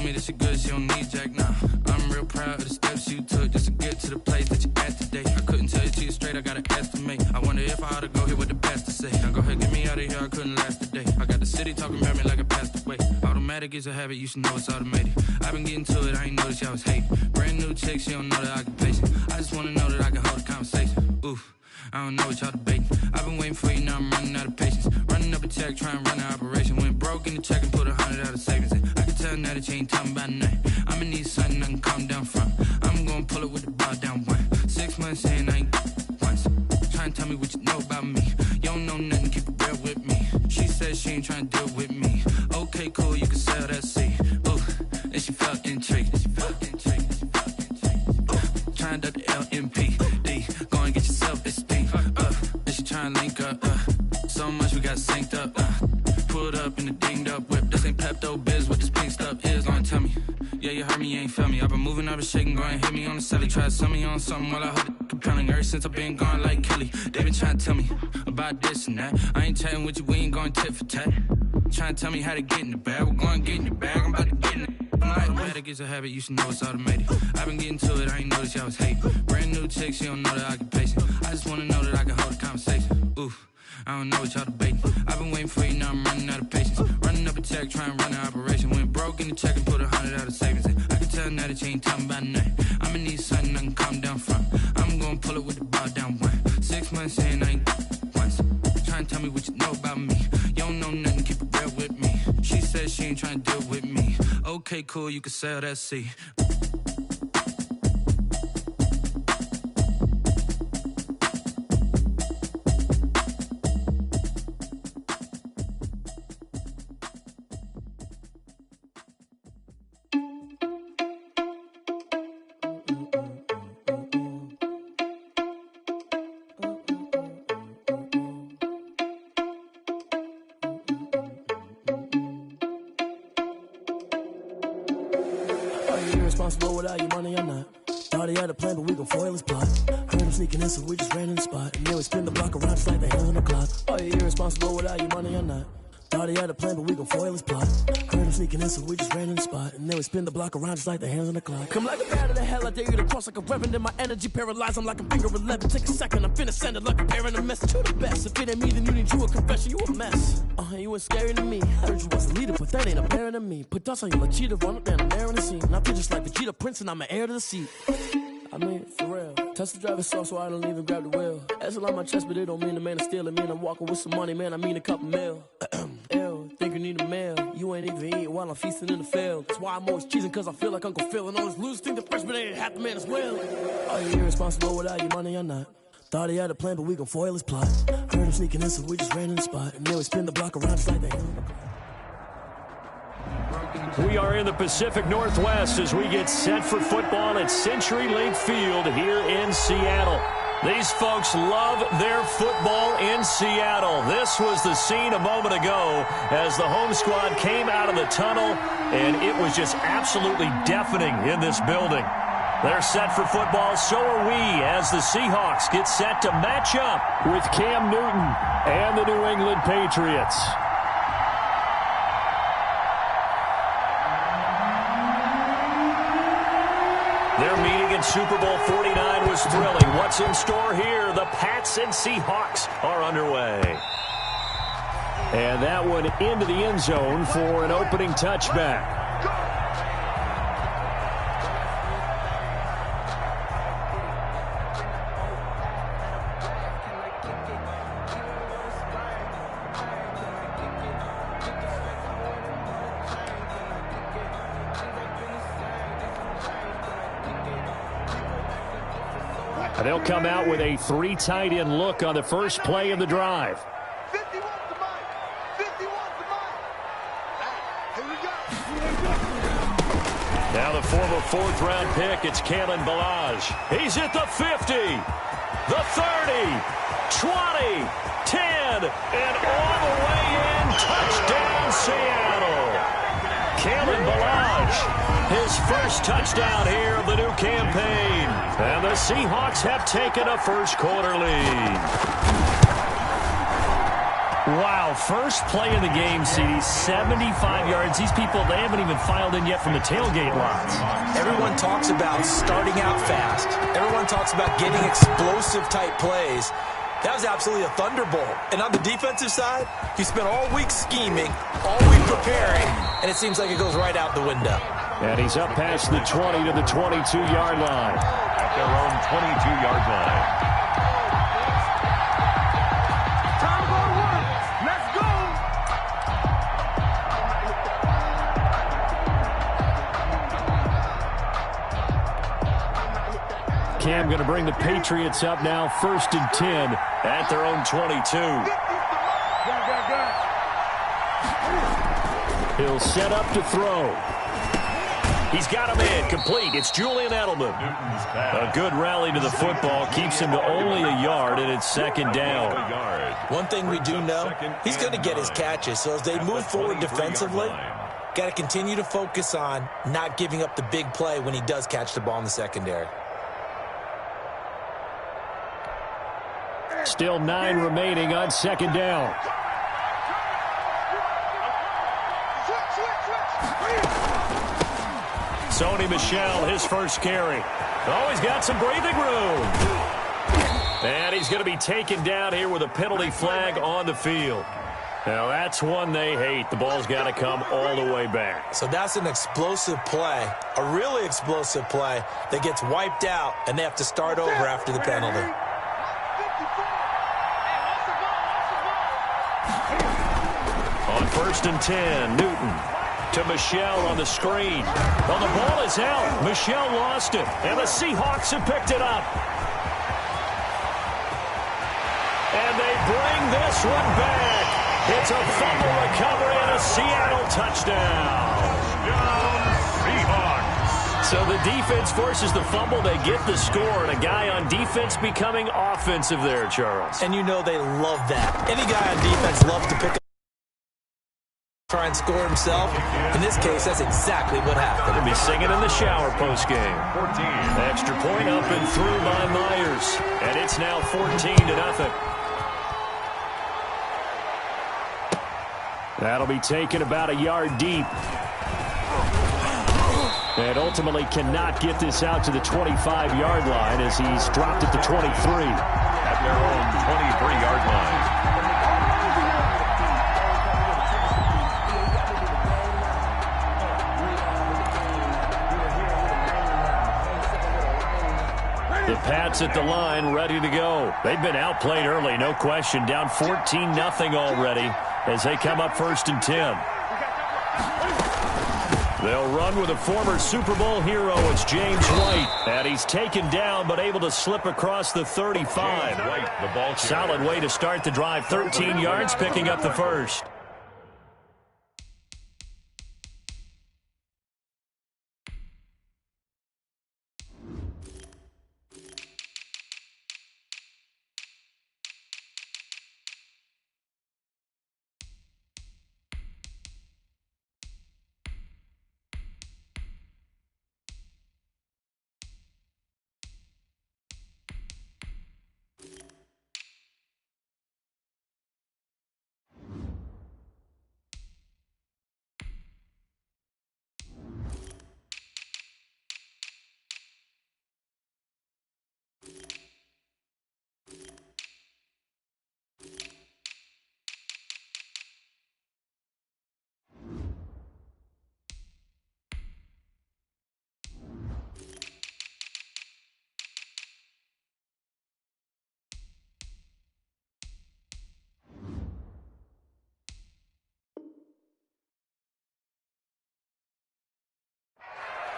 me that she good, she don't need Jack now. I'm real proud of the steps you took just to get to the place that you at today. I couldn't tell you to you straight, I gotta estimate. I wonder if I ought to go here with the best to say. Now go ahead, get me out of here, I couldn't last a day. I got the city talking about me like I passed away. Automatic is a habit, you should know it's automated. I've been getting to it, I ain't noticed y'all was hating. Brand new chick, she don't know the occupation. I just wanna know that I can hold a conversation. Oof, I don't know what y'all debating. I've been waiting for you, now I'm running out of patience. Running up a check, trying to run an operation. Went broke in the check and put 100 out of savings in. I can tell now that you ain't talking about nothing. I'ma need something I can calm down from. I'm gonna pull it with the bar down one. 6 months saying I ain't once. Trying to tell me what you know about me. You don't know nothing, keep it real with me. She said she ain't trying to deal with me. Okay, cool, you can sell that seat. Ooh, and she felt intrigued. Trying to the LMPD. Go and get yourself esteem. And she trying to link up. So much we got synced up. Pulled up in the dinged up whip. This ain't Pepto Biz, what this pink stuff is. Gonna tell me. Yeah, you heard me, you ain't felt me. I've been moving, I've been shaking, go and hit me on the celly. Try to sell me on something while I hold it compelling. Ever since I've been gone like Kelly. They been trying to tell me about this and that. I ain't chatting with you, we ain't going tit for tat. Trying to tell me how to get in the bag. We're going to get in the bag, I'm about to get in it. Automatic is a habit, you should know it's automated. I've been getting to it, I ain't noticed y'all was hating. Brand new chick, she don't know the occupation. I just wanna know that I can hold a conversation. Oof, I don't know what y'all debating. I've been waiting for you, now I'm running out of patience. Running up a check, trying to run an operation. Went broke in the check and put 100 out of savings in. I can tell now that you ain't talking about nothing. I'ma need something I can calm down from. I'm gonna pull it with the bar down one. 6 months saying I ain't once. Trying to tell me what you know about me. You don't know nothing, keep it real with me. She said she ain't trying to deal with me. Okay, cool, you can sell that seat. Irresponsible without your money or not. Thought he had a plan, but we gon' foil his plot. Heard him sneaking in, so we just ran in the spot. And then we spin the block around just like the hands on the clock. Are you irresponsible without your money or not? Thought he had a plan, but we gon' foil his plot. Heard him sneaking in, so we just ran in the spot. And then we spin the block around just like the hands on the clock. Come like a bat of the hell, I dare you to cross like a reverend. And my energy paralyzed, I'm like a finger 11. Take a second, I'm finna send it like a parent a message. You the best, if it ain't me, then you need you a confession. You a mess, you ain't scary to me. Heard you was a leader, but that ain't apparent to me. Put dust on you like cheetah, run up and I'm there in the scene. And I feel just like Vegeta Prince and I'm an heir to the seat. I mean, for real. Touch the driver's soft so I don't even grab the wheel. That's on my chest, but it don't mean the man is stealing. Mean I'm walking with some money, man, I mean a couple mil. Ew, think you need a meal. You ain't even eat while I'm feasting in the field. That's why I'm always cheesing, cause I feel like Uncle Phil. And all this losers think the freshman ain't half the man as well. Are you irresponsible without your money or not? Thought he had a plan, but we gon' foil his plot. Heard him sneaking in, so we just ran in the spot. And then we spin the block around just like the hell. We are in the Pacific Northwest as we get set for football at CenturyLink Field here in Seattle. These folks love their football in Seattle. This was the scene a moment ago as the home squad came out of the tunnel, and it was just absolutely deafening in this building. They're set for football, so are we, as the Seahawks get set to match up with Cam Newton and the New England Patriots. Their meeting in Super Bowl 49 was thrilling. What's in store here? The Pats and Seahawks are underway. And that one into the end zone for an opening touchback. They'll come out with a 3 tight end look on the first play of the drive. 50 wants the mic. 50 wants the mic. Here we go. Now the former 4th-round pick, it's Kalen Ballage. He's at the 50, the 30, 20, 10, and all the way in. Touchdown, Seattle. Kalen Ballage, his first touchdown here of the new campaign. And the Seahawks have taken a first-quarter lead. Wow, first play of the game, CD, 75 yards. These people, they haven't even filed in yet from the tailgate lots. Everyone talks about starting out fast. Everyone talks about getting explosive-type plays. That was absolutely a thunderbolt. And on the defensive side, you spent all week scheming, all week preparing, and it seems like it goes right out the window. And he's up past the 20 to the 22-yard line. At their own 22-yard line. Cam going to bring the Patriots up now, 1st and 10 at their own 22. He'll set up to throw. He's got him in, complete. It's Julian Edelman. A good rally to the football keeps him to only a yard, and it's 2nd down. One thing we do know, he's going to get his catches. So as they move forward defensively, got to continue to focus on not giving up the big play when he does catch the ball in the secondary. Still 9 remaining on 2nd down. Sony Michel, his first carry. Oh, he's got some breathing room. And he's going to be taken down here with a penalty flag on the field. Now, that's one they hate. The ball's got to come all the way back. So that's an explosive play, a really explosive play that gets wiped out, and they have to start over after the penalty. On 1st and 10, Newton to Michel on the screen. Well, the ball is out. Michel lost it, and the Seahawks have picked it up. And they bring this one back. It's a fumble recovery and a Seattle touchdown. Seahawks. So the defense forces the fumble. They get the score, and a guy on defense becoming offensive there, Charles. And you know they love that. Any guy on defense loves to pick up, try and score himself. In this case, that's exactly what happened. He'll be singing in the shower postgame. Extra point up and through by Myers. And it's now 14-0. That'll be taken about a yard deep. And ultimately cannot get this out to the 25-yard line as he's dropped at the 23. At their own 23-yard line. The Pats at the line, ready to go. They've been outplayed early, no question. Down 14-0 already as they come up 1st and 10. They'll run with a former Super Bowl hero. It's James White. And he's taken down but able to slip across the 35. Solid way to start the drive. 13 yards, picking up the first.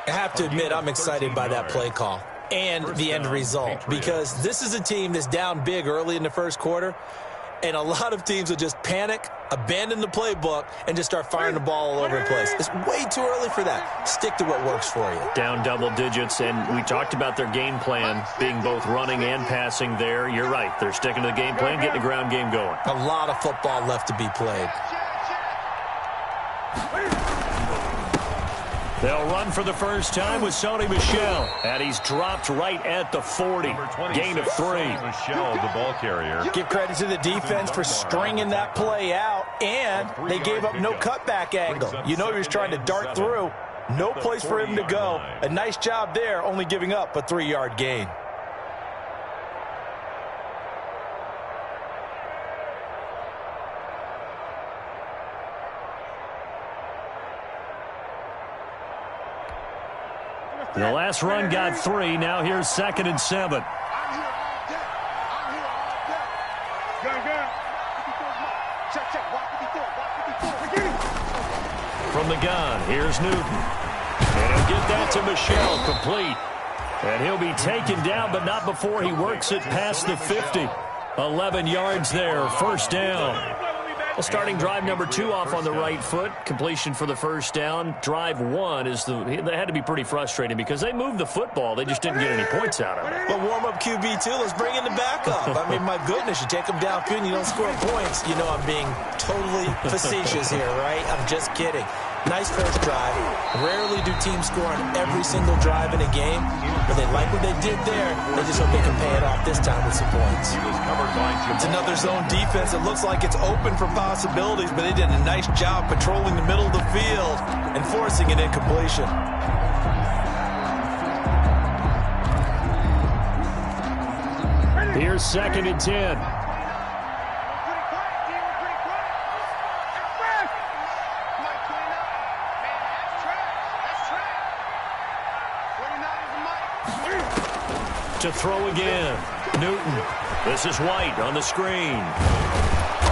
I have to admit, I'm excited by that play call and the end result, because this is a team that's down big early in the first quarter, and a lot of teams will just panic, abandon the playbook, and just start firing the ball all over the place. It's way too early for that. Stick to what works for you. Down double digits, and we talked about their game plan being both running and passing there. You're right. They're sticking to the game plan, getting the ground game going. A lot of football left to be played. They'll run for the first time with Sony Michel, and he's dropped right at the 40. Gain of 3. Michel, the ball carrier. Give credit to the defense for stringing that play out, and they gave up no cutback angle. You know he was trying to dart through. No place for him to go. A nice job there, only giving up a 3-yard gain. The last run got 3. Now here's 2nd and 7. From the gun, here's Newton. And he'll get that to Michel, complete. And he'll be taken down, but not before he works it past the 50. 11 yards there, first down. Well, starting drive number 2 off on the right foot. Completion for the first down. Drive 1 is they had to be pretty frustrating because they moved the football. They just didn't get any points out of it. But warm-up QB2, let's bring in the backup. I mean, my goodness, you take them downfield and you don't score points. You know I'm being totally facetious here, right? I'm just kidding. Nice first drive. Rarely do teams score on every single drive in a game, but they like what they did there. They just hope they can pay it off this time with some points. It's another zone defense. It looks like it's open for possibilities, but they did a nice job patrolling the middle of the field and forcing an incompletion. Here's 2nd and 10. To throw again. Newton. This is White on the screen.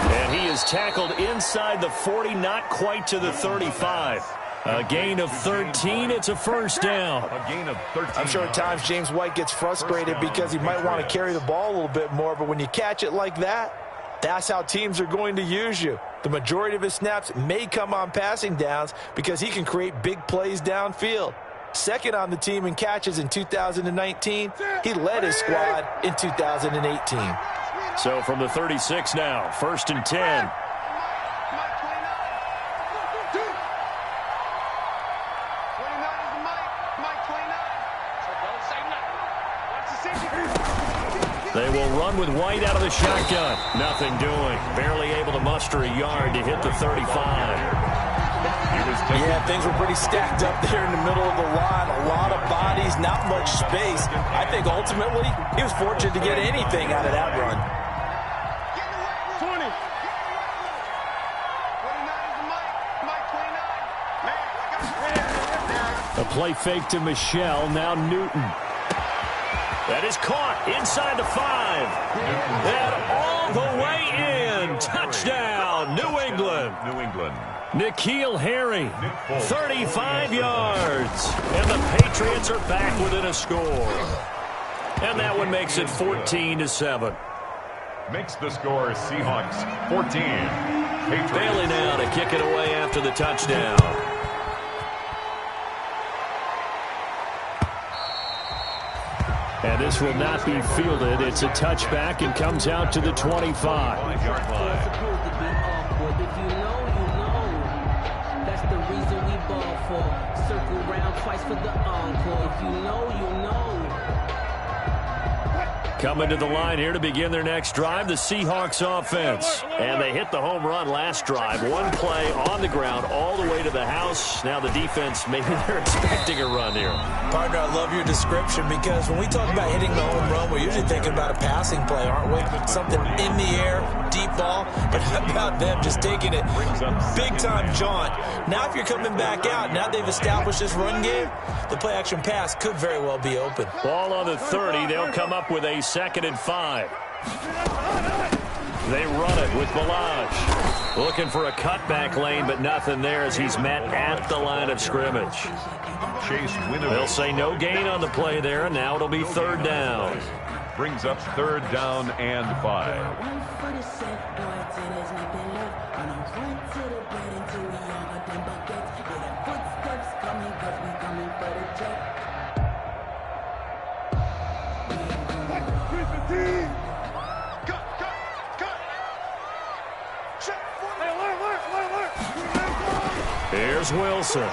And he is tackled inside the 40, not quite to the 35. A gain of 13. It's a first down. A gain of 13. I'm sure at times James White gets frustrated because he might want to carry the ball a little bit more, but when you catch it like that, that's how teams are going to use you. The majority of his snaps may come on passing downs because he can create big plays downfield. Second on the team in catches in 2019. He led his squad in 2018. So from the 36 now, 1st and 10. They will run with White out of the shotgun. Nothing doing. Barely able to muster a yard to hit the 35. Yeah, things were pretty stacked up there in the middle of the line. A lot of bodies, not much space. I think ultimately he was fortunate to get anything out of that run. 20. A play fake to Michel. Now Newton. That is caught inside the 5. And all the way in. Touchdown, New England. New England. N'Keal Harry, 35 yards. And the Patriots are back within a score. And that one makes it 14-7. Makes the score Seahawks 14. Patriots. Bailey now to kick it away after the touchdown. And this will not be fielded. It's a touchback and comes out to the 25. 5-yard line. Circle round twice for the encore. If you know, you know. Coming to the line here to begin their next drive, the Seahawks offense. And they hit the home run last drive. One play on the ground all the way to the house. Now the defense, maybe they're expecting a run here. Partner, I love your description because when we talk about hitting the home run, we're usually thinking about a passing play, aren't we? Something in the air, deep ball. But how about them just taking it big-time jaunt? Now if you're coming back out, now they've established this run game, the play-action pass could very well be open. Ball on the 30. They'll come up with a 2nd and 5. They run it with Balaj. Looking for a cutback lane, but nothing there as he's met at the line of scrimmage. Chase Winovich. They'll say no gain on the play there, and now it'll be 3rd down. Brings up 3rd down and 5. Here's Wilson.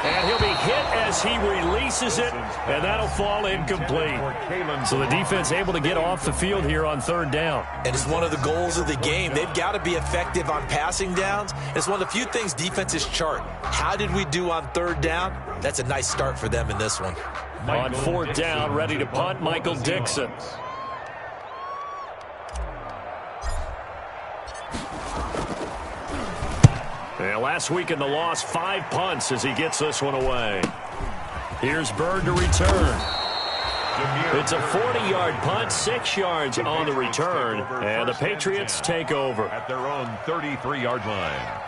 And he'll be hit as he releases it, and that'll fall incomplete. So the defense able to get off the field here on third down. And it's one of the goals of the game. They've got to be effective on passing downs. It's one of the few things defenses chart. How did we do on third down? That's a nice start for them in this one. On fourth down, ready to punt, Michael Dixon. And last week in the loss, 5 punts as he gets this one away. Here's Bird to return. It's a 40-yard punt, 6 yards on the return, and the Patriots take over. At their own 33-yard line.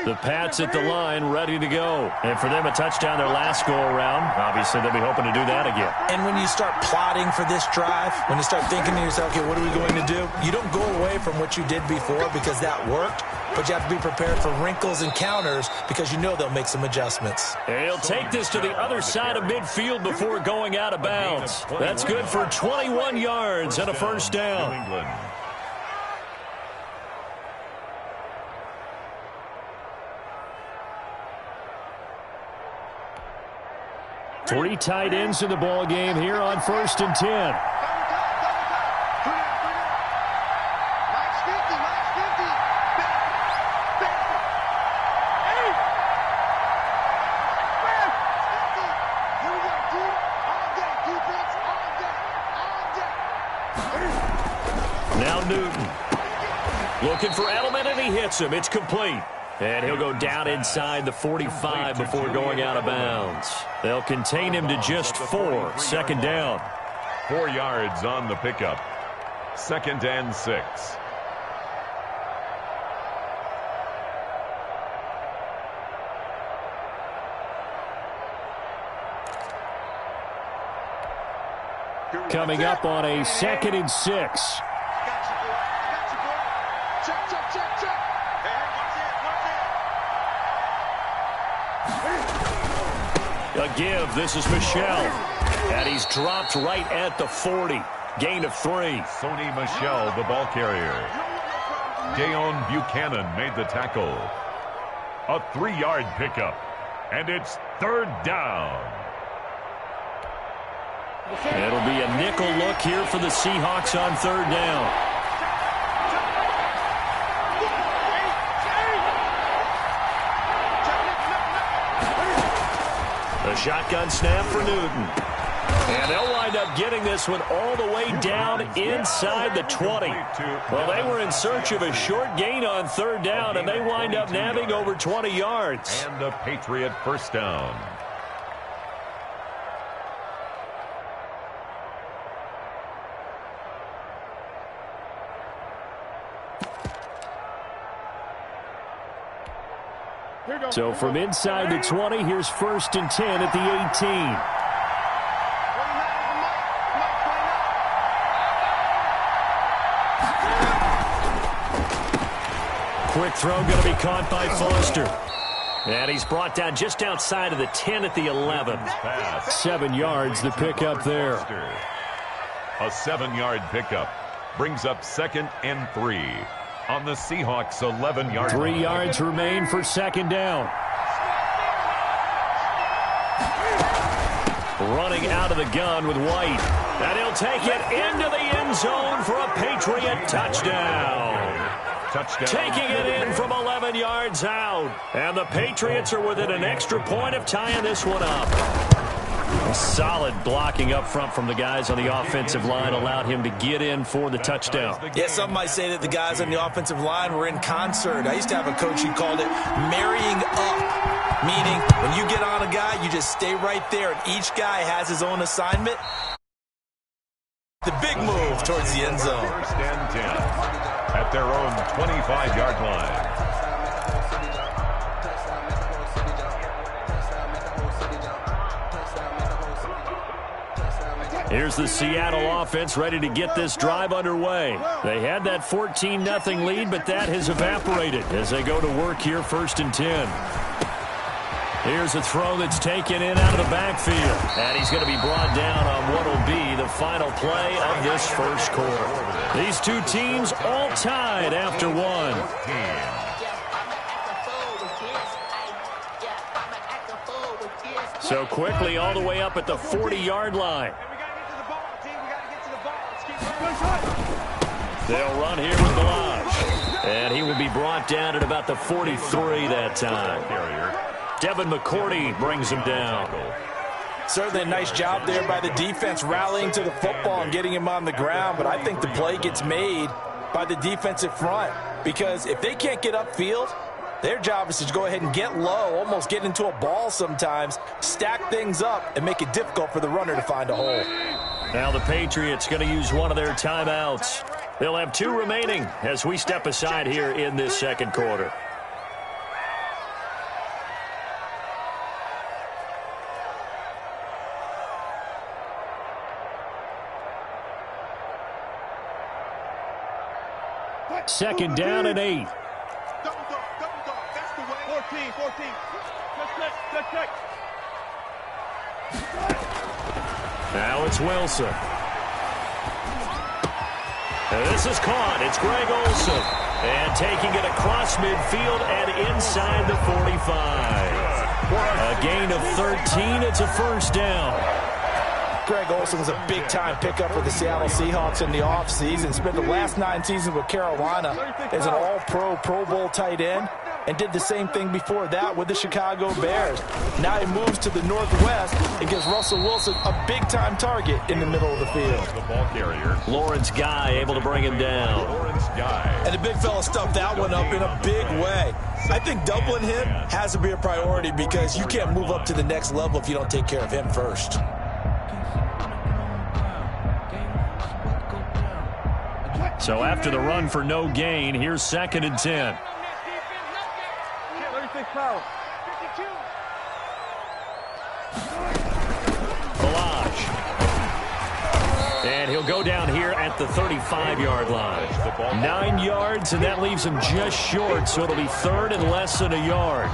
The Pats at the line, ready to go. And for them, a touchdown their last go-around. Obviously, they'll be hoping to do that again. And when you start plotting for this drive, when you start thinking to yourself, okay, what are we going to do? You don't go away from what you did before because that worked, but you have to be prepared for wrinkles and counters because you know they'll make some adjustments. And he'll take this to the other side of midfield before going out of bounds. That's good for 21 yards and a first down. 3 tight ends in the ball game here on 1st and 10. Now Newton looking for Edelman, and he hits him. It's complete. And he'll go down inside the 45 before going out of bounds. They'll contain him to just 4. Second down. 4 yards on the pickup. 2nd and 6. Coming up on a 2nd and 6. A give. This is Michel. And he's dropped right at the 40. Gain of 3. Sony Michel, the ball carrier. Dayon Buchanan made the tackle. A 3-yard pickup. And it's 3rd down. It'll be a nickel look here for the Seahawks on 3rd down. The shotgun snap for Newton. And they'll wind up getting this one all the way down inside the 20. Well, they were in search of a short gain on 3rd down, and they wind up nabbing over 20 yards. And a Patriot first down. So from inside the 20, here's 1st and 10 at the 18. Quick throw going to be caught by Foster. And he's brought down just outside of the 10 at the 11. 7 yards the pickup there. A 7-yard pickup brings up 2nd and 3. On the Seahawks 11-yard line. 3 yards remain for 2nd down. Running out of the gun with White. And he'll take it into the end zone for a Patriot touchdown. Taking it in from 11 yards out. And the Patriots are within an extra point of tying this one up. Solid blocking up front from the guys on the offensive line allowed him to get in for the touchdown. Yeah, some might say that the guys on the offensive line were in concert. I used to have a coach who called it marrying up, meaning when you get on a guy, you just stay right there, and each guy has his own assignment. The big move towards the end zone. 1st and 10 at their own 25-yard line. Here's the Seattle offense ready to get this drive underway. They had that 14-0 lead, but that has evaporated as they go to work here 1st and 10. Here's a throw that's taken in out of the backfield. And he's going to be brought down on what will be the final play of this first quarter. These two teams all tied after one. So quickly all the way up at the 40-yard line. They'll run here with Balaj. And he will be brought down at about the 43 that time. Devin McCourty brings him down. Certainly a nice job there by the defense rallying to the football and getting him on the ground. But I think the play gets made by the defensive front, because if they can't get upfield, their job is to go ahead and get low, almost get into a ball sometimes, stack things up, and make it difficult for the runner to find a hole. Now the Patriots going to use one of their timeouts. They'll have 2 remaining as we step aside here in this second quarter. Second down and 8. Double dog. That's the way. 14. Check. Now it's Wilson. And this is caught. It's Greg Olsen. And taking it across midfield and inside the 45. A gain of 13. It's a first down. Greg Olsen was a big-time pickup for the Seattle Seahawks in the offseason. Spent the last 9 seasons with Carolina as an all-pro, Pro Bowl tight end, and did the same thing before that with the Chicago Bears. Now he moves to the Northwest and gives Russell Wilson a big-time target in the middle of the field. The ball carrier, Lawrence Guy able to bring him down. Lawrence Guy. And the big fella stuffed that one up in a big way. I think doubling him has to be a priority, because you can't move up to the next level if you don't take care of him first. So after the run for no gain, here's 2nd and 10. 36 power. 52. Balaj. And he'll go down here at the 35-yard line. 9 yards, and that leaves him just short, so it'll be 3rd and less than a yard.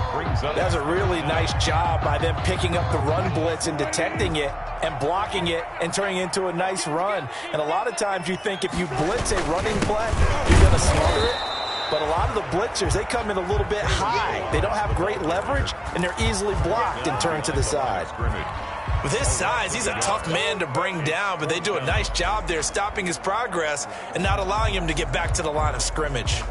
That's a really nice job by them picking up the run blitz and detecting it and blocking it and turning it into a nice run. And a lot of times you think if you blitz a running play, you're going to smother it. But a lot of the blitzers, they come in a little bit high. They don't have great leverage, and they're easily blocked and turned to the side. With his size, he's a tough man to bring down, but they do a nice job there stopping his progress and not allowing him to get back to the line of scrimmage.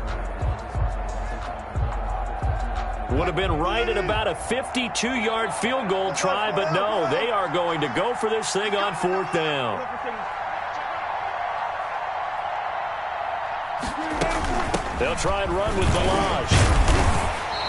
Would have been right at about a 52-yard field goal try, but no, they are going to go for this thing on 4th down. They'll try and run with Balaj.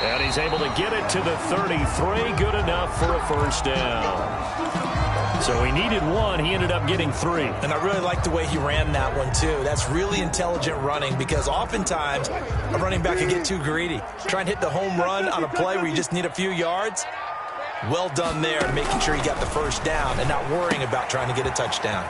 And he's able to get it to the 33. Good enough for a first down. So he needed 1. He ended up getting 3. And I really like the way he ran that one, too. That's really intelligent running, because oftentimes a running back can get too greedy. Try and hit the home run on a play where you just need a few yards. Well done there, making sure he got the first down and not worrying about trying to get a touchdown.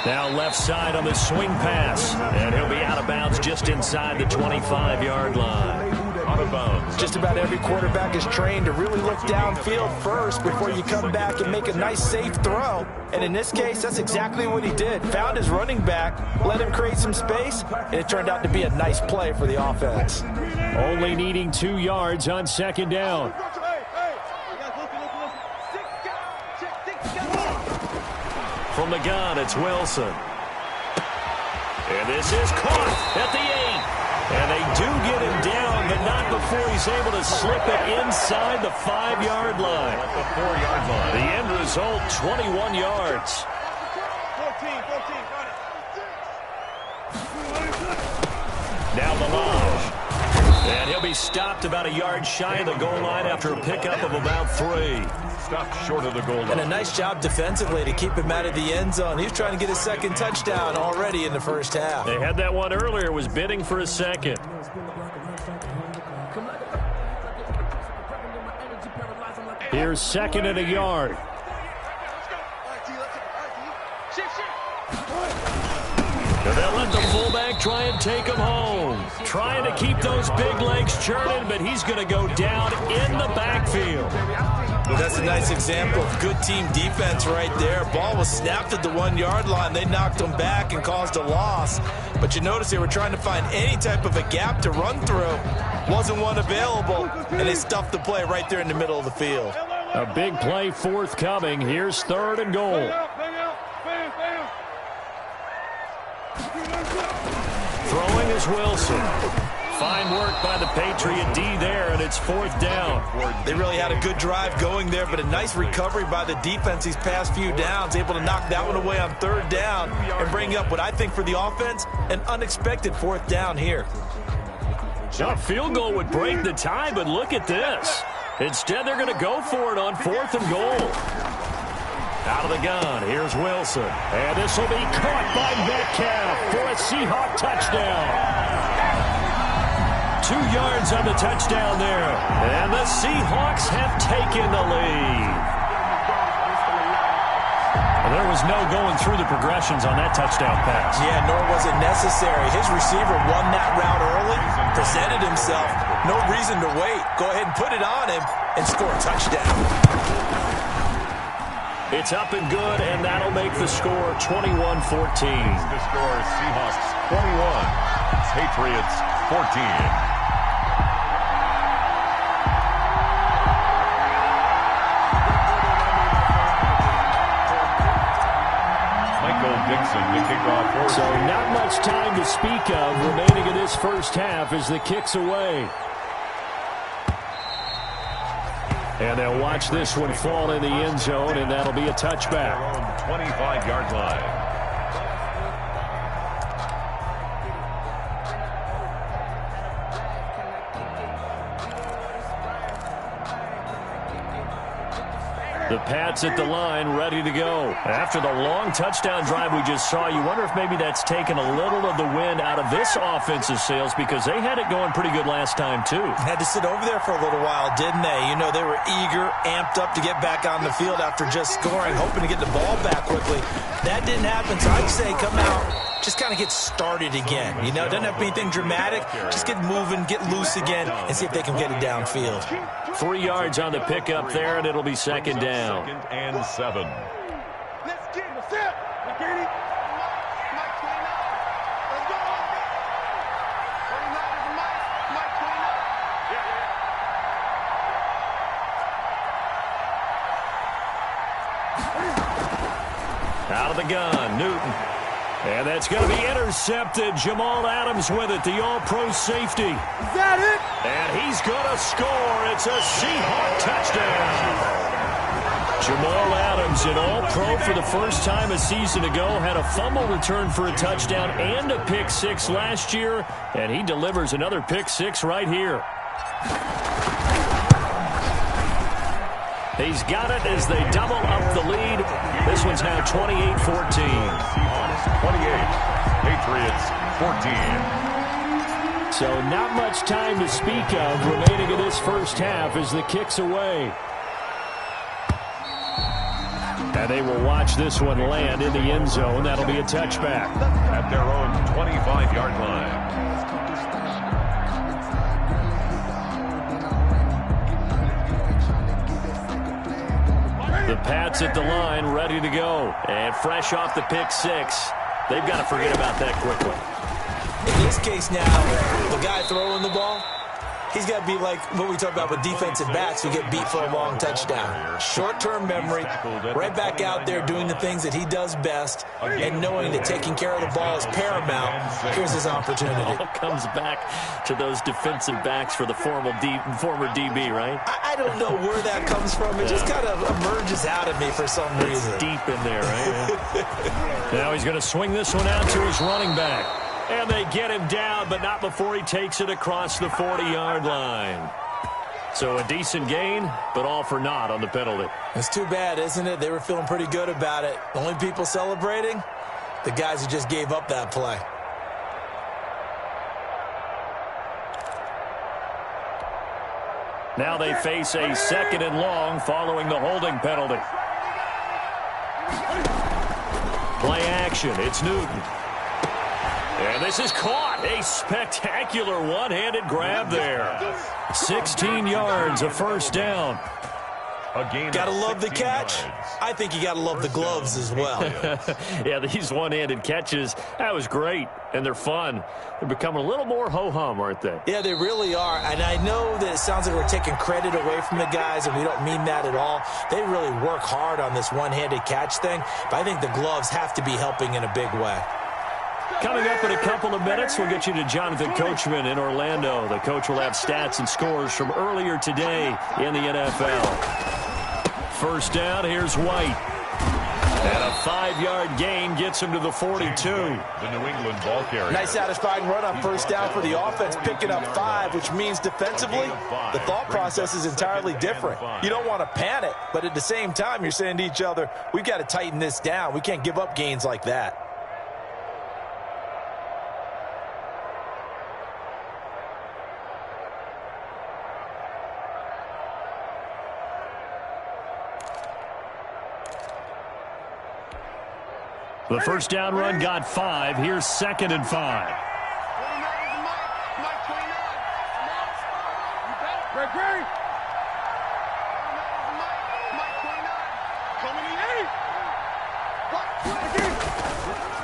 Now left side on the swing pass. And he'll be out of bounds just inside the 25-yard line. Out of bounds. Just about every quarterback is trained to really look downfield first before you come back and make a nice, safe throw. And in this case, that's exactly what he did. Found his running back, let him create some space, and it turned out to be a nice play for the offense. Only needing 2 yards on 2nd down. From the gun, it's Wilson. And this is caught at the 8. And they do get him down, but not before he's able to slip it inside the 5-yard line. At the 4-yard line. The end result, 21 yards. 14, got it. Now Balaj. And he'll be stopped about a yard shy of the goal line after a pickup of about 3. Stopped short of the goal line. And a nice job defensively to keep him out of the end zone. He was trying to get his 2nd touchdown already in the first half. They had that one earlier, was bidding for a 2nd. Here's 2nd and a yard. And they'll let the fullback try and take him home. Trying to keep those big legs churning, but he's going to go down in the backfield. Well, that's a nice example of good team defense right there. Ball was snapped at the 1-yard line. They knocked him back and caused a loss. But you notice they were trying to find any type of a gap to run through. Wasn't one available, and they stuffed the play right there in the middle of the field. A big play forthcoming. Here's 3rd and goal. Throwing is Wilson. Fine work by the Patriot D there, and it's 4th down. They really had a good drive going there, but a nice recovery by the defense these past few downs, able to knock that one away on 3rd down and bring up what I think for the offense, an unexpected 4th down here. A field goal would break the tie, but look at this. Instead, they're going to go for it on 4th and goal. Out of the gun, here's Wilson. And this will be caught by Metcalf for a Seahawk touchdown. 2 yards on the touchdown there. And the Seahawks have taken the lead. Well, there was no going through the progressions on that touchdown pass. Yeah, nor was it necessary. His receiver won that route early, presented himself. No reason to wait. Go ahead and put it on him and score a touchdown. It's up and good, and that'll make the score 21-14. The score is Seahawks 21, Patriots 14. Dixon to kick off. So not much time to speak of remaining in this first half as the kick's away. And they'll watch this one fall in the end zone, and that'll be a touchback. 25-yard line. The Pats at the line, ready to go. After the long touchdown drive we just saw, you wonder if maybe that's taken a little of the wind out of this offensive sails, because they had it going pretty good last time, too. Had to sit over there for a little while, didn't they? You know, they were eager, amped up to get back on the field after just scoring, hoping to get the ball back quickly. That didn't happen, so I'd say come out, just kind of get started again. You know, it doesn't have to be anything dramatic. Just get moving, get loose again, and see if they can get it downfield. 3 yards on the pickup there, and it'll be 2nd down. 2nd and 7. Let's get it. McKinney. Mike 29. Let's go. 29 is the Mike 29. Out of the gun, Newton. And that's going to be intercepted. Jamal Adams with it, the all-pro safety. Is that it? And he's going to score. It's a Seahawk touchdown. Jamal Adams, an all-pro for the first time a season ago, had a fumble return for a touchdown and a pick six last year, and he delivers another pick six right here. He's got it as they double up the lead. This one's now 28-14. Seahawks 28, Patriots 14. So not much time to speak of remaining in this first half as the kick's away. And they will watch this one land in the end zone. That'll be a touchback. At their own 25-yard line. The Pats at the line, ready to go. And fresh off the pick six. They've got to forget about that quickly. In this case now, the guy throwing the ball, he's got to be like what we talk about with defensive backs who get beat for a long touchdown. Short-term memory, right back out there doing the things that he does best, and knowing that taking care of the ball is paramount. Here's his opportunity. It all comes back to those defensive backs for the former DB, right? I don't know where that comes from. It just kind of emerges out of me for some reason. It's deep in there, right? Now he's going to swing this one out to his running back. And they get him down, but not before he takes it across the 40-yard line. So a decent gain, but all for naught on the penalty. It's too bad, isn't it? They were feeling pretty good about it. The only people celebrating, the guys who just gave up that play. Now they face a 2nd and long following the holding penalty. Play action. It's Newton. And this is caught. A spectacular one-handed grab there. 16 yards, a first down. A gain Gotta of love the 16 catch. yards. I think you gotta love the gloves as well. Yeah, these one-handed catches, that was great, and they're fun. They're becoming a little more ho-hum, aren't they? Yeah, they really are, and I know that it sounds like we're taking credit away from the guys, and we don't mean that at all. They really work hard on this one-handed catch thing, but I think the gloves have to be helping in a big way. Coming up in a couple of minutes, we'll get you to Jonathan Coachman in Orlando. The coach will have stats and scores from earlier today in the NFL. First down, here's White. And a 5-yard gain gets him to the 42. The New England ball carrier. Nice satisfying run on first down for the offense, picking up 5, which means defensively, the thought process is entirely different. You don't want to panic, but at the same time, you're saying to each other, we've got to tighten this down. We can't give up gains like that. The first down run got 5. Here's 2nd and 5.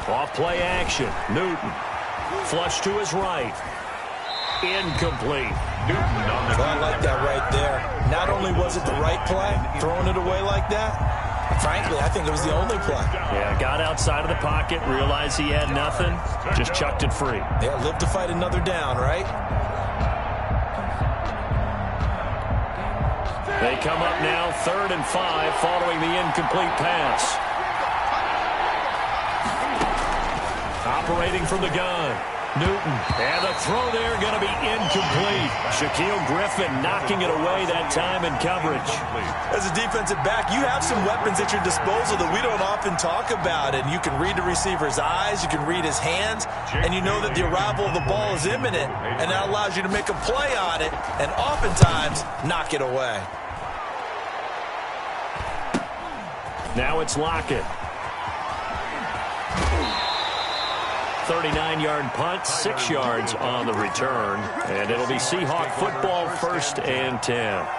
Off play action. Newton. Flush to his right. Incomplete. Newton on the I like that right there. Not only was it the right play, throwing it away like that, frankly, I think it was the only play. Yeah, got outside of the pocket, realized he had nothing, just chucked it free. Yeah, live to fight another down, right? They come up now 3rd and 5 following the incomplete pass. Operating from the gun. Newton. And the throw there going to be incomplete. Shaquille Griffin knocking it away that time in coverage. As a defensive back, you have some weapons at your disposal that we don't often talk about. And you can read the receiver's eyes, you can read his hands, and you know that the arrival of the ball is imminent. And that allows you to make a play on it and oftentimes knock it away. Now it's Lockett. 39-yard punt, 6 yards on the return. And it'll be Seahawk football, 1st and 10.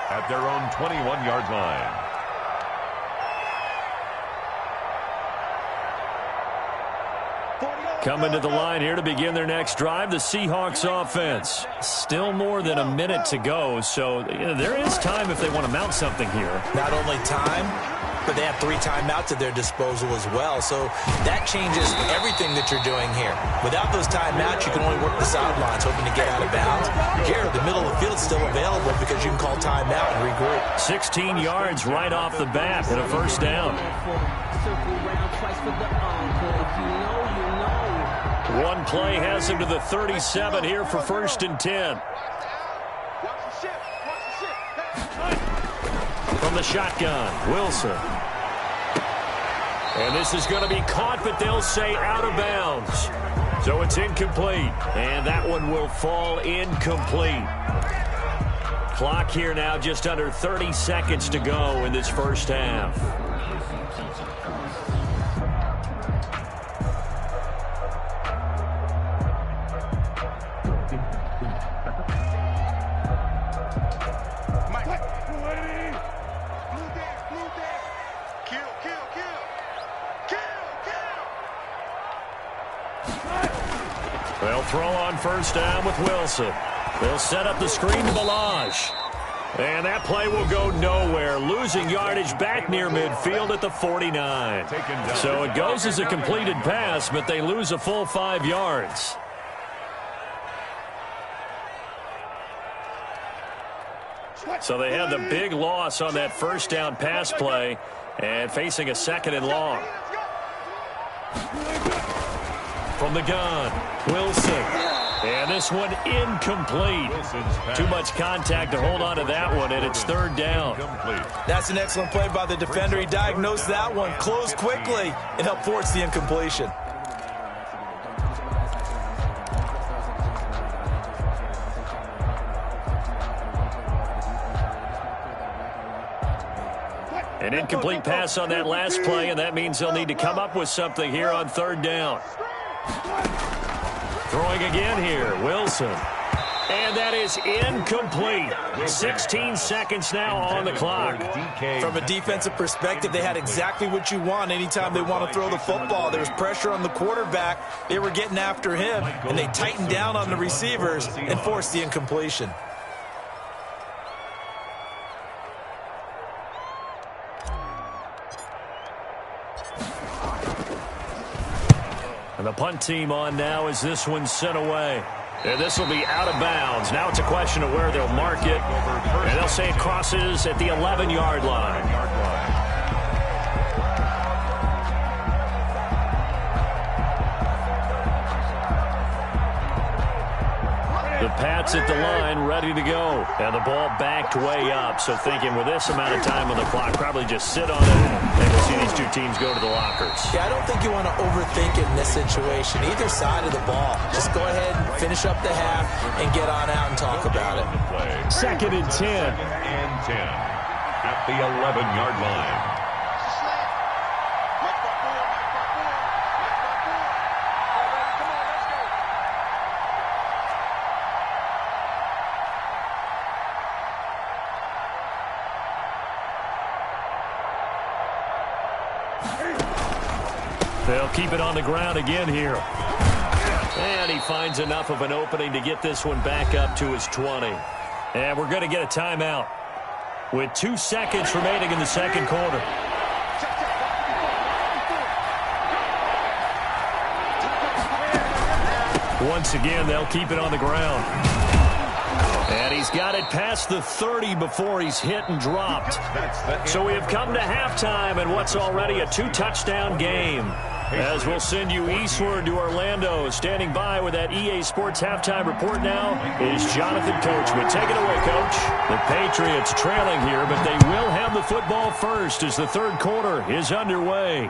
at their own 21-yard line. Coming to the line here to begin their next drive, the Seahawks offense. Still more than a minute to go, so there is time if they want to mount something here. Not only time, but they have 3 timeouts at their disposal as well. So that changes everything that you're doing here. Without those timeouts, you can only work the sidelines, hoping to get out of bounds. Here, the middle of the field is still available because you can call timeout and regroup. 16 yards right off the bat and a first down. One play has him to the 37 here for 1st and 10. From the shotgun, Wilson. And this is going to be caught, but they'll say out of bounds. So it's incomplete. And that one will fall incomplete. Clock here now just under 30 seconds to go in this first half. They'll throw on first down with Wilson. They'll set up the screen to Balaj. And that play will go nowhere. Losing yardage back near midfield at the 49. So it goes as a completed pass, but they lose a full 5 yards. So they had the big loss on that first down pass play and facing a 2nd and long. From the gun, Wilson. And this one incomplete. Too much contact to hold on to that one, and it's 3rd down. That's an excellent play by the defender. He diagnosed that one, closed quickly, and helped force the incompletion. An incomplete pass on that last play, and that means they'll need to come up with something here on 3rd down. Throwing again here, Wilson. And that is incomplete. 16 seconds now on the clock. From a defensive perspective, they had exactly what you want anytime they want to throw the football. There was pressure on the quarterback. They were getting after him, and they tightened down on the receivers and forced the incompletion. And the punt team on now as this one's sent away. And this will be out of bounds. Now it's a question of where they'll mark it. And they'll say it crosses at the 11-yard line. The Pats at the line, ready to go. And the ball backed way up. So thinking with this amount of time on the clock, probably just sit on it. And we'll see these two teams go to the lockers. Yeah, I don't think you want to overthink it in this situation. Either side of the ball. Just go ahead and finish up the half and get on out and talk about it. 2nd and 10. And 10 at the 11-yard line. They'll keep it on the ground again here. And he finds enough of an opening to get this one back up to his 20. And we're going to get a timeout with 2 seconds remaining in the second quarter. Once again, they'll keep it on the ground. And he's got it past the 30 before he's hit and dropped. So we have come to halftime and what's already a 2-touchdown game. As we'll send you eastward to Orlando. Standing by with that EA Sports halftime report now is Jonathan Coachman. Take it away, Coach. The Patriots trailing here, but they will have the football first as the third quarter is underway.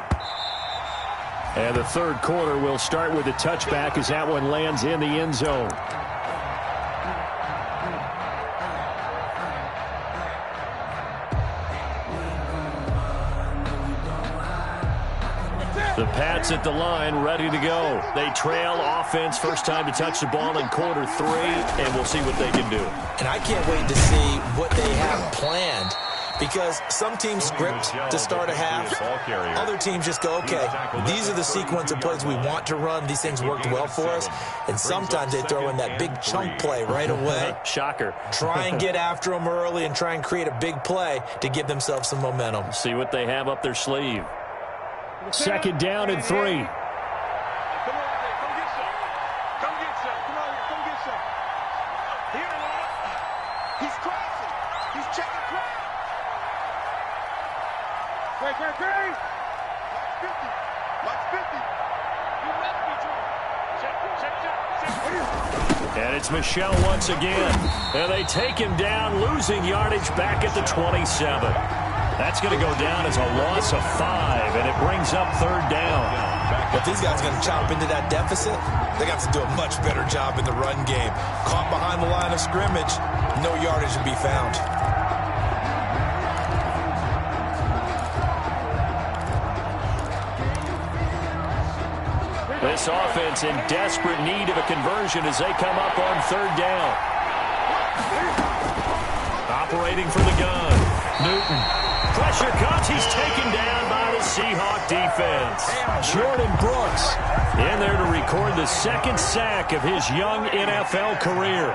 And the third quarter will start with a touchback as that one lands in the end zone. The Pats at the line, ready to go. They trail offense, first time to touch the ball in quarter 3, and we'll see what they can do. And I can't wait to see what they have planned, because some teams script to start a half. Other teams just go, okay, these are the sequence of plays we want to run. These things worked well for us. And sometimes they throw in that big chunk play right away. Shocker. Try and get after them early and try and create a big play to give themselves some momentum. See what they have up their sleeve. 2nd down and 3. Come on, come get some. Come get some. Come on, come get some. Here, he's crossing. He's checking crowd. Great. Mark 50. You left me, Drew. Check. And it's Michelle once again. And they take him down, losing yardage back at the 27. That's going to go down as a loss of 5, and it brings up 3rd down. If these guys are going to chop into that deficit, they got to do a much better job in the run game. Caught behind the line of scrimmage, no yardage to be found. This offense in desperate need of a conversion as they come up on 3rd down. Operating from the gun, Newton. Pressure comes. He's taken down by the Seahawk defense. Jordan Brooks in there to record the 2nd sack of his young NFL career.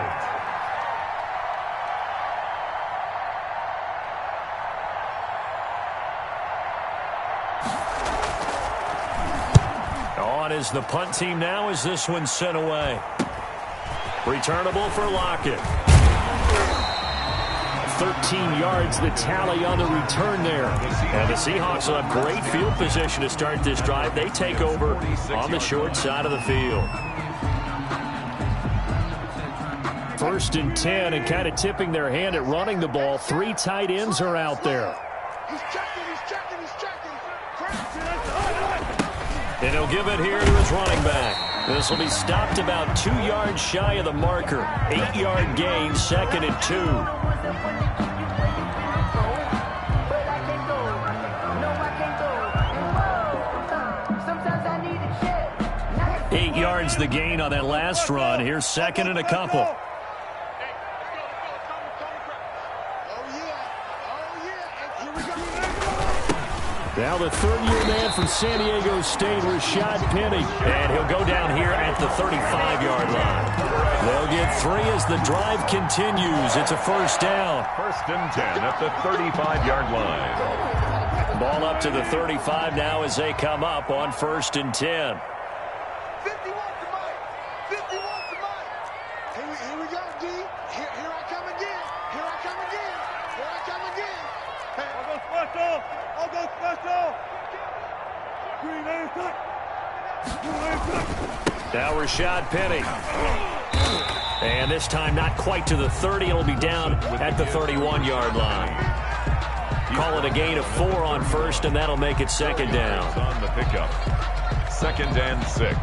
On is the punt team now as this one's sent away. Returnable for Lockett. 13 yards, the tally on the return there. And the Seahawks will have great field position to start this drive. They take over on the short side of the field. 1st and 10, and kind of tipping their hand at running the ball. 3 tight ends are out there. He's checking. And he'll give it here to his running back. This will be stopped about 2 yards shy of the marker. 8-yard gain, 2nd and 2. 8 yards the gain on that last run. Here's 2nd and a couple. Now the third-year man from San Diego State, Rashad Penny. And he'll go down here at the 35-yard line. They'll get 3 as the drive continues. It's a first down. First and 10 at the 35-yard line. Ball up to the 35 now as they come up on first and 10. 51 to Mike. 51 to Mike. Here we go, D. Here I come again. Here I come again. Here I come again. Hey. I'll go special. I'll go special. Green attack. Now Rashad Penny. And this time not quite to the 30. It'll be down at the 31-yard line. Call it a gain of 4 on first, and that'll make it second down. On the pickup. Second and 6.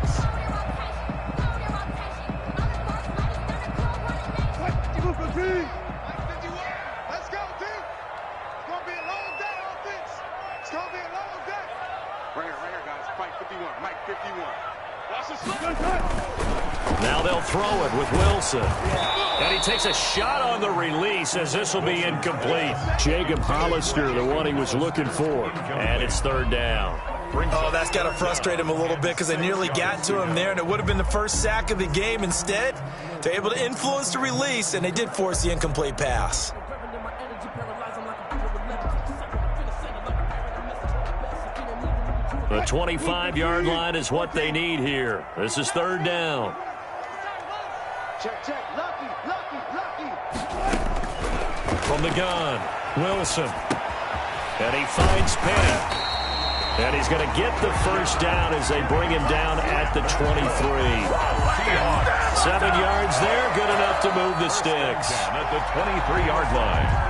Let's go, D. It's going to be a long day on this. It's going to be a long day. Right here, guys. Fight 51. Mike 51. Watch the slip. Now they'll throw it with Wilson. And he takes a shot on the release as this will be incomplete. Jacob Hollister, the one he was looking for. And it's third down. Oh, that's got to frustrate him a little bit because they nearly got to him there, and it would have been the first sack of the game. Instead, they're able to influence the release, and they did force the incomplete pass. The 25-yard line is what they need here. This is third down. Check. Lucky. From the gun, Wilson. And he finds Penny. And he's going to get the first down as they bring him down at the 23. 7 yards there, good enough to move the sticks. Down at the 23-yard line.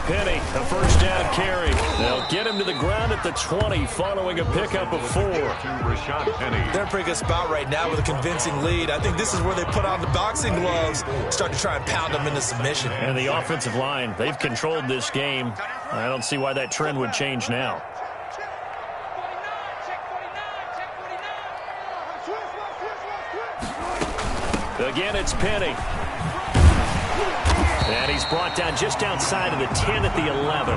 Penny, a first down carry. They'll get him to the ground at the 20 following a pickup of 4. Rashad Penny. They're in a pretty good spot right now with a convincing lead. I think this is where they put on the boxing gloves, start to try and pound them into submission. And the offensive line, they've controlled this game. I don't see why that trend would change now. Again, it's Penny. And he's brought down just outside of the 10 at the 11.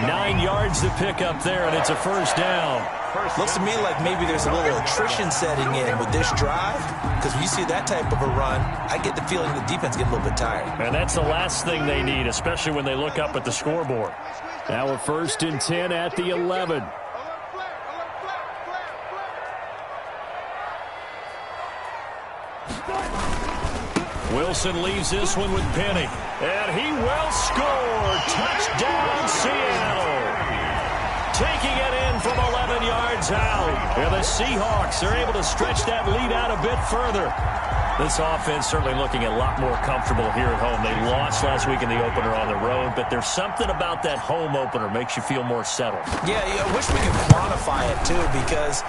9 yards to pick up there, and it's a first down. Looks to me like maybe there's a little attrition setting in with this drive, because when you see that type of a run, I get the feeling the defense gets a little bit tired. And that's the last thing they need, especially when they look up at the scoreboard. Now a first and 10 at the 11. Wilson leaves this one with Penny. And he will score. Touchdown, Seattle. Taking it in from 11 yards out. And the Seahawks are able to stretch that lead out a bit further. This offense certainly looking a lot more comfortable here at home. They lost last week in the opener on the road, but there's something about that home opener makes you feel more settled. Yeah, I wish we could quantify it, too, because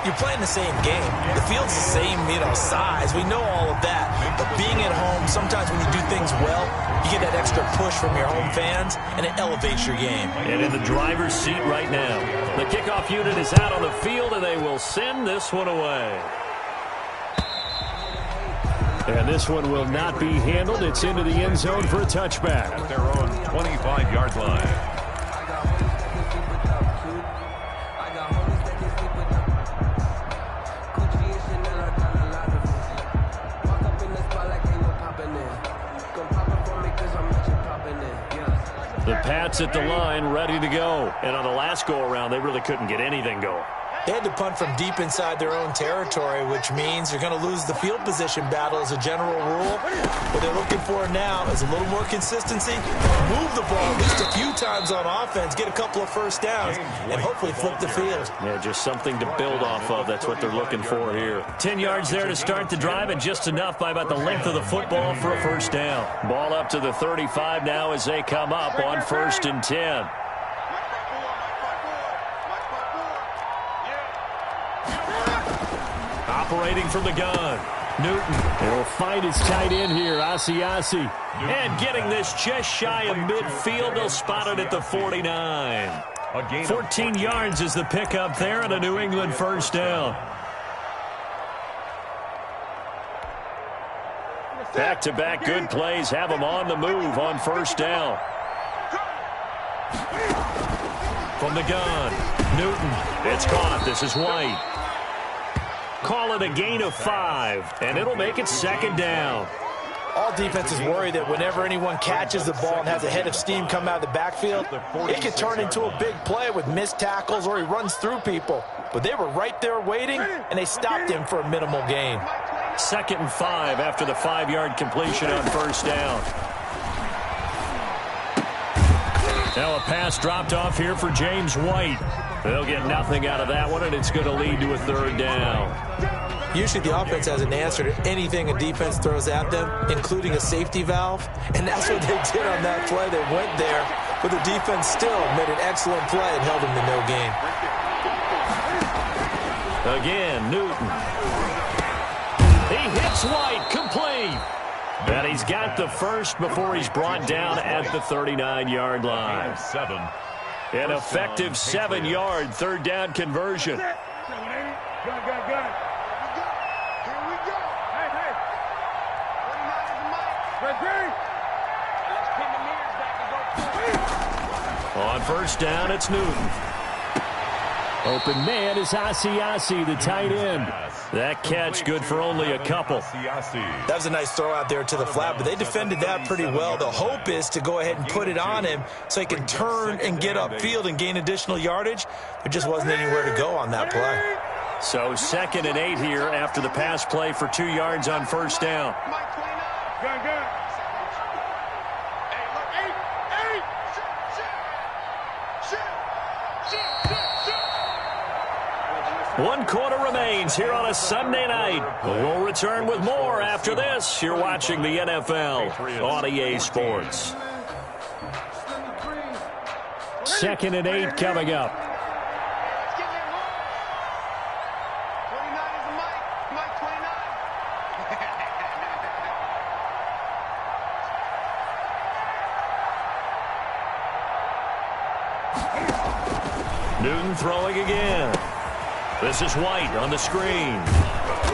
you're playing the same game. The field's the same, size. We know all of that. But being at home, sometimes when you do things well, you get that extra push from your home fans, and it elevates your game. And in the driver's seat right now, the kickoff unit is out on the field, and they will send this one away. And this one will not be handled. It's into the end zone for a touchback. At their own 25-yard line. The Pats at the line, ready to go. And on the last go-around, they really couldn't get anything going. They had to punt from deep inside their own territory, which means you're going to lose the field position battle as a general rule. What they're looking for now is a little more consistency, move the ball at least a few times on offense, get a couple of first downs, and hopefully flip the field. Yeah, just something to build off of. That's what they're looking for here. 10 yards there to start the drive, and just enough by about the length of the football for a first down. Ball up to the 35 now as they come up on first and 10. Operating from the gun, Newton will find his tight end here, Asiasi. And getting this just shy of midfield, they'll spot it at the 49. 14 yards is the pickup there and a New England first down. Back-to-back good plays have them on the move on first down. From the gun, Newton. It's caught. This is White. Call it a gain of 5, and it'll make it second down. All defenses worry that whenever anyone catches the ball and has a head of steam come out of the backfield, it could turn into a big play with missed tackles or he runs through people. But they were right there waiting, and they stopped him for a minimal gain. 2nd and 5 after the 5-yard completion on first down. Now a pass dropped off here for James White. They'll get nothing out of that one, and it's going to lead to a 3rd down. Usually the offense has an answer to anything a defense throws at them, including a safety valve. And that's what they did on that play. They went there, but the defense still made an excellent play and held them to no gain. Again, Newton. He hits White, complete. And he's got the first before he's brought down at the 39-yard line. An effective 7-yard 3rd down conversion. Good. Here we go. Hey. 49 is the mic. Let's pin the mirrors back and go. On first down, it's Newton. Open man is Asiasi, the tight end. That catch good for only a couple. That was a nice throw out there to the flat, but they defended that pretty well. The hope is to go ahead and put it on him so he can turn and get upfield and gain additional yardage. There just wasn't anywhere to go on that play. So 2nd and 8 here after the pass play for 2 yards on first down. Good. 1 quarter remains here on a Sunday night. We'll return with more after this. You're watching the NFL on EA Sports. 2nd and 8 coming up. 49 is the mic. Mike 29. Newton throwing again. This is White on the screen.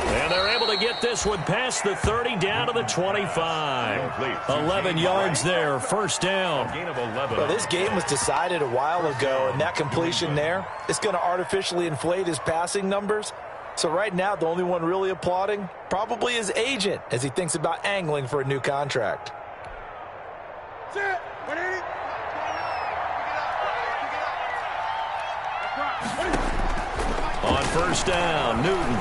And they're able to get this one past the 30 down to the 25. 11 yards there, first down. Well, this game was decided a while ago, and that completion there is going to artificially inflate his passing numbers. So right now, the only one really applauding probably his agent as he thinks about angling for a new contract. On first down, Newton.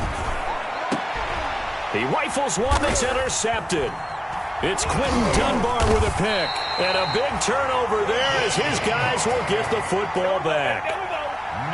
He rifles one that's intercepted. It's Quentin Dunbar with a pick. And a big turnover there as his guys will get the football back.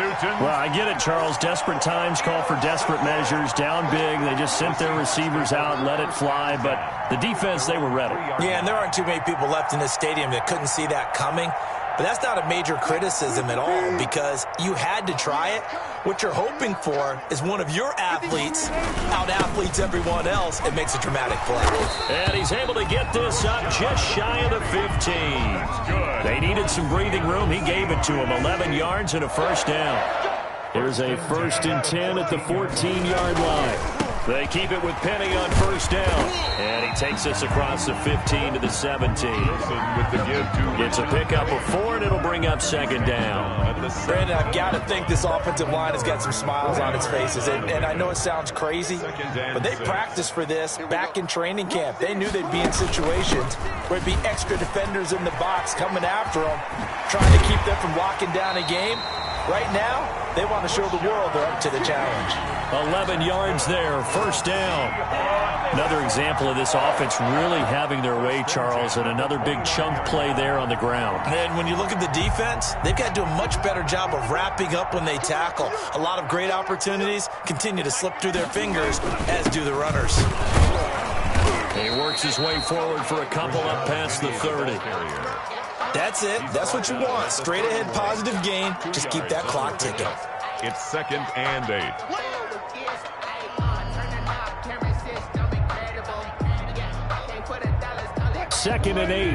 Newton. Well, I get it, Charles. Desperate times call for desperate measures. Down big. They just sent their receivers out and let it fly. But the defense, they were ready. Yeah, and there aren't too many people left in this stadium that couldn't see that coming. But that's not a major criticism at all because you had to try it. What you're hoping for is one of your athletes out-athletes everyone else and makes a dramatic play. And he's able to get this up just shy of the 15. They needed some breathing room. He gave it to him. 11 yards and a first down. Here's a 1st and 10 at the 14-yard line. They keep it with Penny on first down. And he takes us across the 15 to the 17. It's a pickup of 4, and it'll bring up second down. Brandon, I've got to think this offensive line has got some smiles on its faces. And I know it sounds crazy, but they practiced for this back in training camp. They knew they'd be in situations where it'd be extra defenders in the box coming after them, trying to keep them from locking down a game. Right now, they want to show the world they're up to the challenge. 11 yards there, first down. Another example of this offense really having their way, Charles, and another big chunk play there on the ground. And when you look at the defense, they've got to do a much better job of wrapping up when they tackle. A lot of great opportunities continue to slip through their fingers, as do the runners. He works his way forward for a couple up past the 30. That's it. That's what you want. Straight ahead positive gain. Just keep that clock ticking. It's 2nd and 8. 2nd and 8.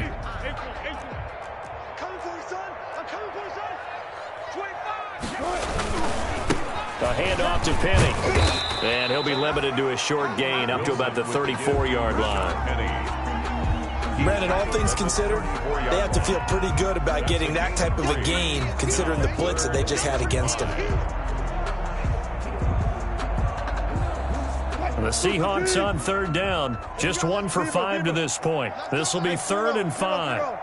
A handoff to Penny. And he'll be limited to a short gain up to about the 34-yard line. Brandon, all things considered, they have to feel pretty good about getting that type of a gain considering the blitz that they just had against them. The Seahawks on 3rd down. Just 1 for 5 to this point. This will be 3rd and 5.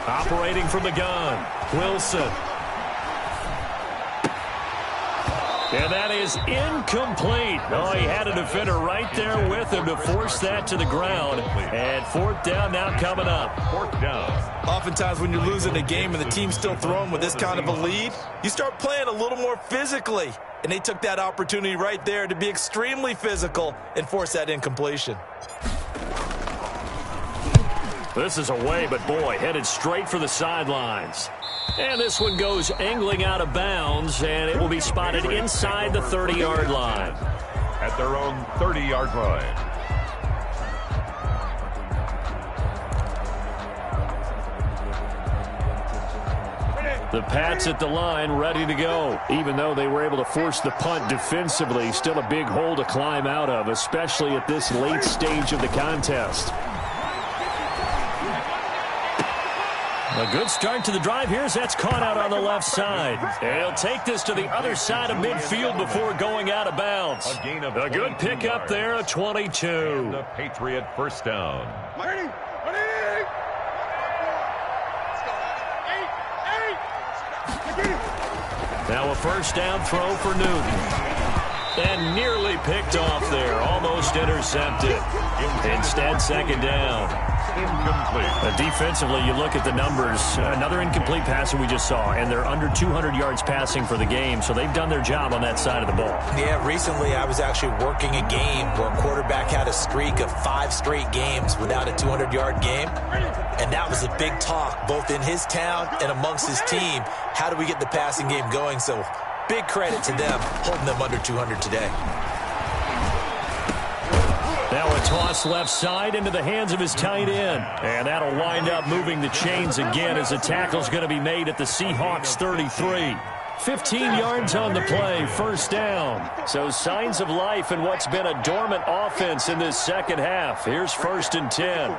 Operating from the gun, Wilson. And that is incomplete. Oh, he had a defender right there with him to force that to the ground. And 4th down now coming up. 4th down. Oftentimes when you're losing a game and the team's still throwing with this kind of a lead, you start playing a little more physically. And they took that opportunity right there to be extremely physical and force that incompletion. This is away, but boy, headed straight for the sidelines. And this one goes angling out of bounds, and it will be spotted inside the 30-yard line. At their own 30-yard line. The Pats at the line ready to go. Even though they were able to force the punt defensively, still a big hole to climb out of, especially at this late stage of the contest. A good start to the drive here as that's caught out on the left side. They'll take this to the other side of midfield before going out of bounds. A good pickup there, a 22. And the Patriot 1st down. Now a 1st down throw for Newton. And nearly picked off there, almost intercepted. Instead, 2nd down. Incomplete. Defensively, you look at the numbers. Another incomplete passing we just saw, and they're under 200 yards passing for the game, so they've done their job on that side of the ball. Yeah, recently I was actually working a game where a quarterback had a streak of 5 straight games without a 200-yard game, and that was a big talk both in his town and amongst his team. How do we get the passing game going? So big credit to them holding them under 200 today. Now a toss left side into the hands of his tight end. And that'll wind up moving the chains again as the tackle's going to be made at the Seahawks 33. 15 yards on the play, 1st down. So signs of life in what's been a dormant offense in this 2nd half. Here's 1st and 10.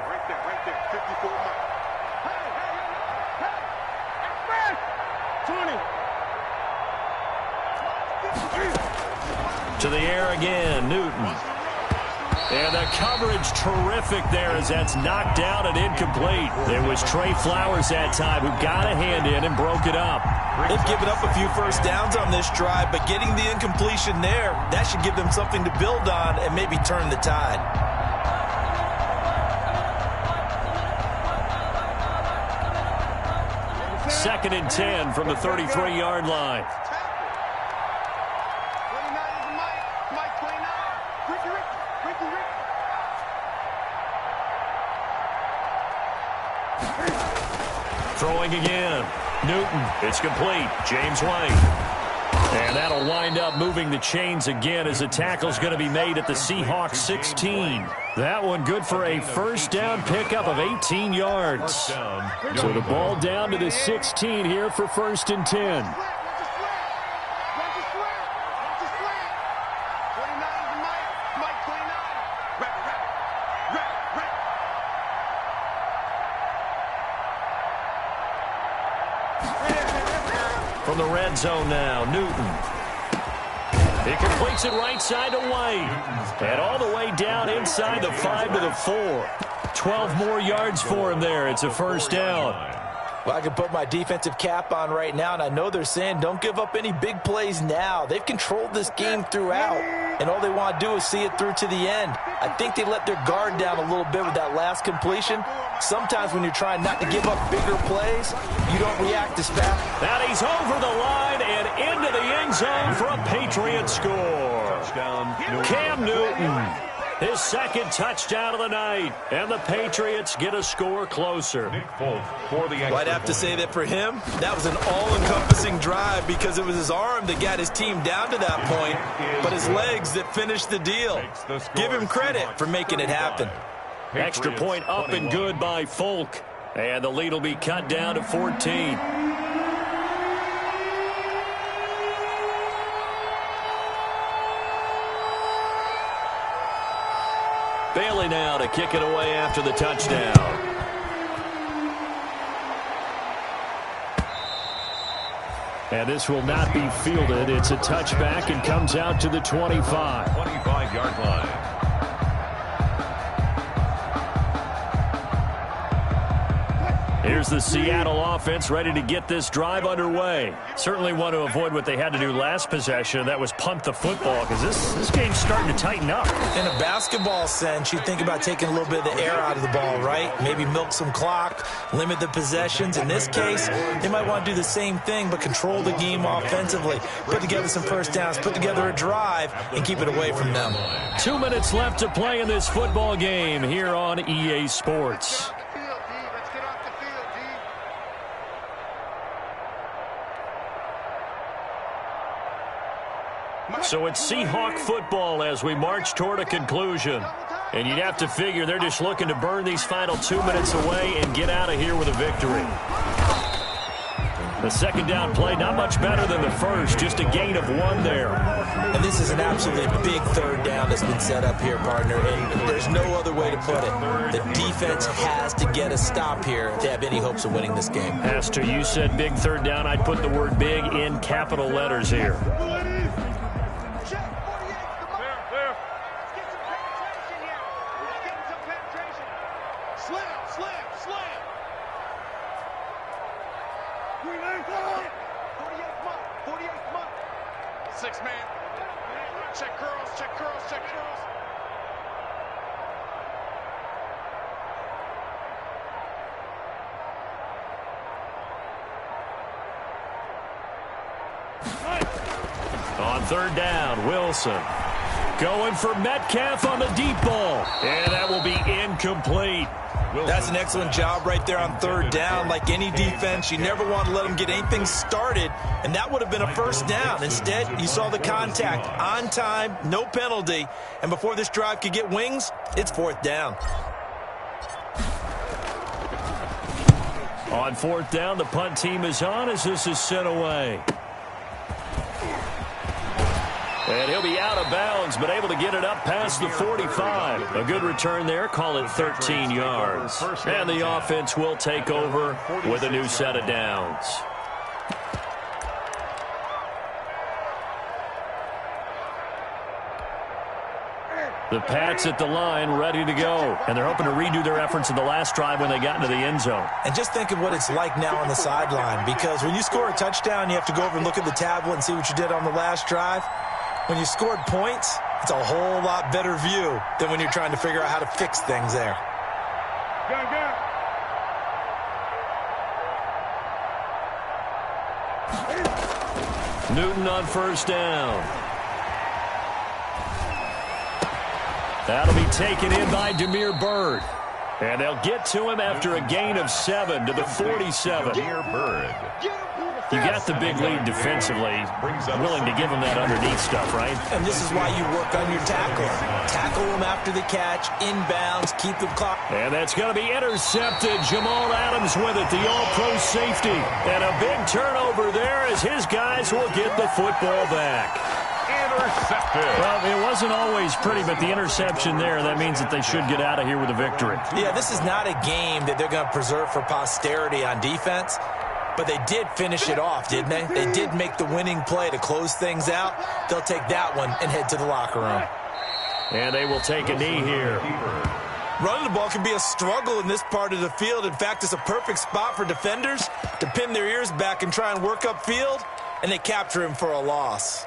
To the air again, Newton. And the coverage terrific there as that's knocked down and incomplete. It was Trey Flowers that time who got a hand in and broke it up. They've given up a few 1st downs on this drive, but getting the incompletion there, that should give them something to build on and maybe turn the tide. Second and 10 from the 33-yard line. Throwing again. Newton. It's complete. James White. And that'll wind up moving the chains again as the tackle's going to be made at the Seahawks 16. That one good for a 1st down pickup of 18 yards. So the ball down to the 16 here for 1st and 10. From the red zone now, Newton. He completes it right side to White. And all the way down inside the 5 to the 4. 12 more yards for him there. It's a 1st down. Well, I can put my defensive cap on right now, and I know they're saying don't give up any big plays now. They've controlled this game throughout, and all they want to do is see it through to the end. I think they let their guard down a little bit with that last completion. Sometimes when you're trying not to give up bigger plays, you don't react as fast. That he's over the line and into the end zone for a Patriot score. Touchdown, Cam Newton. his second touchdown of the night. And the Patriots get a score closer. Nick Folk for the extra I'd have to point. say that for him, that was an all-encompassing drive because it was his arm that got his team down to that point, but his legs that finished the deal. Give him credit for making it happen. Extra point up and good by Folk. And the lead will be cut down to 14. Bailey now to kick it away after the touchdown. And this will not be fielded. It's a touchback and comes out to the 25. 25-yard line. Here's the Seattle offense ready to get this drive underway. Certainly want to avoid what they had to do last possession. That was punt the football because this game's starting to tighten up. In a basketball sense, you think about taking a little bit of the air out of the ball, right? Maybe milk some clock, limit the possessions. In this case, they might want to do the same thing but control the game offensively. Put together some first downs, put together a drive, and keep it away from them. 2 minutes left to play in this football game here on EA Sports. So it's Seahawk football as we march toward a conclusion. And you'd have to figure they're just looking to burn these final 2 minutes away and get out of here with a victory. The second down play, not much better than the first, just a gain of 1 there. And this is an absolutely big third down that's been set up here, partner, and there's no other way to put it. The defense has to get a stop here to have any hopes of winning this game. Has to. You said big third down. I'd put the word big in capital letters here. On third down, Wilson going for Metcalf on the deep ball. And that will be incomplete. That's an excellent job right there on third down. Like any defense, you never want to let them get anything started, and that would have been a first down. Instead, you saw the contact on time, no penalty, and before this drive could get wings, it's fourth down. On fourth down, the punt team is on as this is sent away. And he'll be out of bounds, but able to get it up past the 45. A good return there, call it 13 yards. And the offense will take over with a new set of downs. The Pats at the line ready to go. And they're hoping to redo their efforts in the last drive when they got into the end zone. And just think of what it's like now on the sideline, because when you score a touchdown, you have to go over and look at the tablet and see what you did on the last drive. When you scored points, it's a whole lot better view than when you're trying to figure out how to fix things there. Newton on first down. That'll be taken in by Damiere Byrd. And they'll get to him after a gain of 7 to the 47. Damiere Byrd. You got the big lead defensively, willing to give him that underneath stuff, right? And this is why you work on your tackle. Tackle him after the catch, inbounds, keep the clock. And that's going to be intercepted. Jamal Adams with it, the all-pro safety. And a big turnover there as his guys will get the football back. Intercepted. Well, it wasn't always pretty, but the interception there, that means that they should get out of here with a victory. Yeah, this is not a game that they're going to preserve for posterity on defense. But they did finish it off, didn't they? They did make the winning play to close things out. They'll take that one and head to the locker room. And they will take a knee here. Running the ball can be a struggle in this part of the field. In fact, it's a perfect spot for defenders to pin their ears back and try and work upfield, and they capture him for a loss.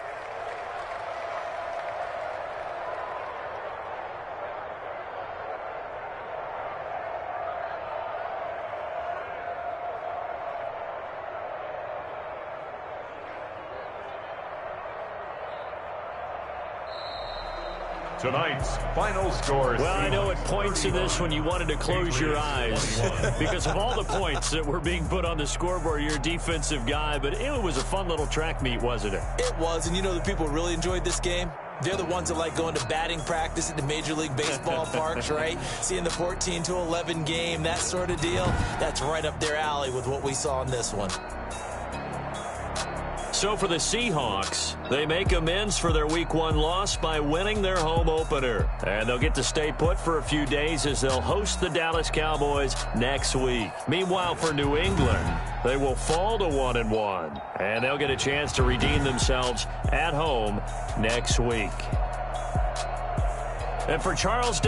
Tonight's final score. Well, I know at points in this when you wanted to close your eyes because of all the points that were being put on the scoreboard. You're a defensive guy, but it was a fun little track meet, wasn't it? It was, and you know the people who really enjoyed this game? They're the ones that like going to batting practice at the Major League Baseball parks, right? Seeing the 14-11 game, that sort of deal. That's right up their alley with what we saw in this one. So for the Seahawks, they make amends for their Week 1 loss by winning their home opener. And they'll get to stay put for a few days as they'll host the Dallas Cowboys next week. Meanwhile, for New England, they will fall to 1-1. And they'll get a chance to redeem themselves at home next week. And for Charles